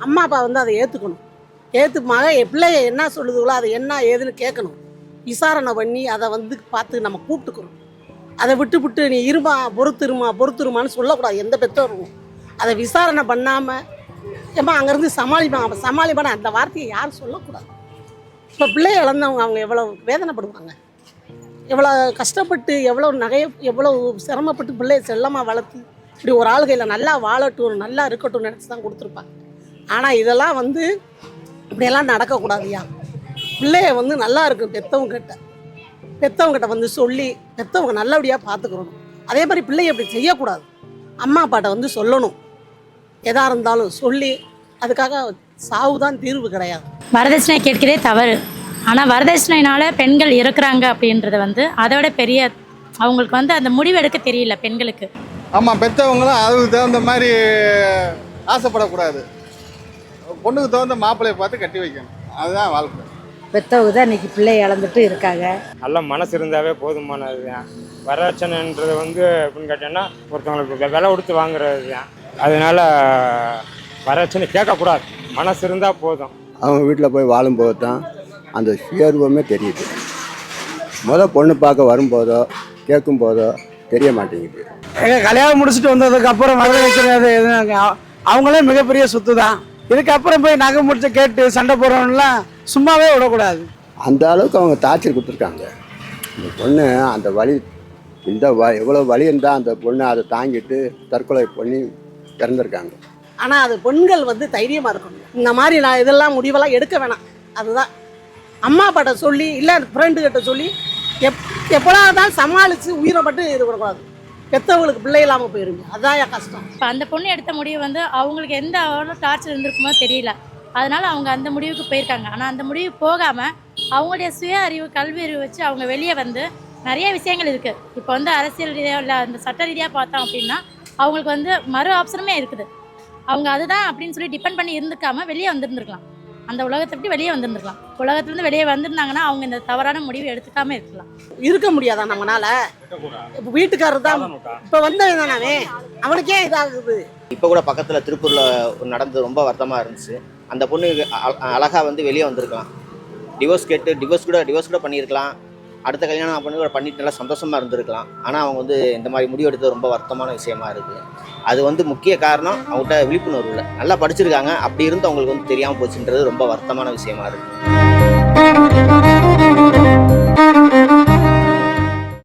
அம்மா அப்பா வந்து அதை ஏற்றுக்கணும். என் பிள்ளைய என்ன சொல்லுதுங்களோ அதை என்ன ஏதுன்னு கேட்கணும். விசாரணை பண்ணி அதை வந்து பார்த்து நம்ம கூப்பிட்டுக்கணும். அதை விட்டு நீ பொறுத்துருமான்னு சொல்லக்கூடாது எந்த பெற்றோரும். அதை விசாரணை பண்ணாமல் ஏம்மா அங்கேருந்து சமாளிப்பான அந்த வார்த்தையை யாரும் சொல்லக்கூடாது. இப்போ பிள்ளைய இழந்தவங்க அவங்க எவ்வளோ வேதனைப்படுவாங்க, எவ்வளோ கஷ்டப்பட்டு, எவ்வளோ சிரமப்பட்டு பிள்ளைய செல்லமாக வளர்த்து இப்படி ஒரு ஆள் கையில் நல்லா வாழட்டும், நல்லா இருக்கட்டும் நினச்சி தான் கொடுத்துருப்பாங்க. ஆனால் இதெல்லாம் வந்து இப்படியெல்லாம் நடக்கக்கூடாதுயா. பிள்ளைய வந்து நல்லா இருக்கும் பெற்றவங்ககிட்ட வந்து சொல்லி பெற்றவங்க நல்லபடியாக பார்த்துக்கணும். அதே மாதிரி பிள்ளைய இப்படி செய்யக்கூடாது. அம்மா அப்பாட்ட வந்து சொல்லணும், எதாக இருந்தாலும் சொல்லி. அதுக்காக சாவு தான் தீர்வு கிடையாது. வரதட்சணை கேட்கிறதே தவறு. ஆனால் வரதட்சணையினால் பெண்கள் இறக்குறாங்க அப்படின்றது வந்து அதை விட பெரிய, அவங்களுக்கு வந்து அந்த முடிவு எடுக்க தெரியல பெண்களுக்கு. ஆமாம், பெற்றவங்களும் அதுக்கு தகுந்த மாதிரி ஆசைப்படக்கூடாது. பொண்ணுக்கு தகுந்த மாப்பிள்ளையை பார்த்து கட்டி வைக்கணும், அதுதான் வாழ்க்கை. பெற்றவங்க தான் இன்றைக்கி பிள்ளை இழந்துட்டு இருக்காங்க. நல்ல மனசு இருந்தாவே போதுமானது தான். வரதட்சணைன்றது வந்து எப்படின்னு கேட்டோன்னா ஒருத்தவங்களுக்கு விலை கொடுத்து வாங்குறது தான். அதனால் வரதட்சணை கேட்கக்கூடாது, மனசு இருந்தால் போதும். அவங்க வீட்டில் போய் வாழும்போது தான் அந்த சுயர்வமே தெரியுது. பொண்ணு பார்க்க வரும்போதோ கேட்கும்போதோ தெரிய மாட்டேங்குது. கல்யாணம் முடிச்சுட்டு வந்ததுக்கப்புறம் வரதட்சணை எதுனாங்க, அவங்களே மிகப்பெரிய சொத்து தான். இதுக்கப்புறம் போய் நகை முடிச்சு கேட்டு சண்டை போடுறவங்களாம் சும்மாவே விடக்கூடாது. அந்த அளவுக்கு அவங்க டார்ச்சர் கொடுத்துருக்காங்க. அந்த பொண்ணு அந்த வலி எவ்வளோ வலி இருந்தால் அந்த பொண்ணு அதை தாங்கிட்டு தற்கொலை பண்ணி இறந்துருக்காங்க. ஆனால் அது பெண்கள் வந்து தைரியமாக இருக்கணும். இந்த மாதிரி நான் இதெல்லாம் முடிவெல்லாம் எடுக்க வேணாம். அதுதான் அம்மா அப்பாட்ட சொல்லி, இல்லை ஃப்ரெண்டுக்கிட்ட சொல்லி எப்போலாம் தான் சமாளித்து உயிரை மட்டும் இது பண்ணக்கூடாது. பெற்றவங்களுக்கு பிள்ளை இல்லாமல் போயிருங்க, அதுதான் என் கஷ்டம். இப்போ அந்த பொண்ணு எடுத்த முடிவு வந்து அவங்களுக்கு எந்த அவ்வளோ டார்ச்சர் இருந்திருக்குமோ தெரியல, அதனால் அவங்க அந்த முடிவுக்கு போயிருக்காங்க. ஆனால் அந்த முடிவு போகாமல் அவங்களுடைய சுய அறிவு, கல்வி அறிவு வச்சு அவங்க வெளியே வந்து நிறைய விஷயங்கள் இருக்குது. இப்போ வந்து அரசியல் ரீதியாக இல்லை அந்த சட்ட ரீதியாக பார்த்தோம் அப்படின்னா அவங்களுக்கு வந்து மறு ஆப்ஷனுமே இருக்குது. அவங்க அதுதான் அப்படின்னு சொல்லி டிபெண்ட் பண்ணி இருந்துக்காமல் வெளியே வந்துருந்துருக்கலாம். அந்த உலகத்தை விட்டு வெளியே வந்துருந்துருக்கலாம். உலகத்துலேருந்து வெளியே வந்திருந்தாங்கன்னா அவங்க இந்த தவறான முடிவு எடுத்துக்காமல் இருக்க முடியாதா நம்மளால? இப்போ வீட்டுக்காரர் தான் இப்போ வந்தவன் தானே, அவனுக்கே இதாகுது. இப்போ கூட பக்கத்தில் திருப்பூரில் நடந்து ரொம்ப வருத்தமாக இருந்துச்சு. அந்த பொண்ணு அழகாக வந்து வெளியே வந்திருக்கலாம், டிவோர்ஸ் கேட்டு டிவோர்ஸ் கூட பண்ணியிருக்கலாம், அடுத்த கல்யாணம் பண்ணிட்டு நல்லா சந்தோஷமாக இருந்திருக்கலாம். ஆனால் அவங்க வந்து இந்த மாதிரி முடிவு எடுத்தது ரொம்ப வருத்தமான விஷயமா இருக்குது. அது வந்து முக்கிய காரணம் அவங்கள்ட்ட விழிப்புணர்வு இல்லை. நல்லா படிச்சிருக்காங்க, அப்படி இருந்து அவங்களுக்கு வந்து தெரியாமல் போச்சுன்றது ரொம்ப வருத்தமான விஷயமா இருக்குது.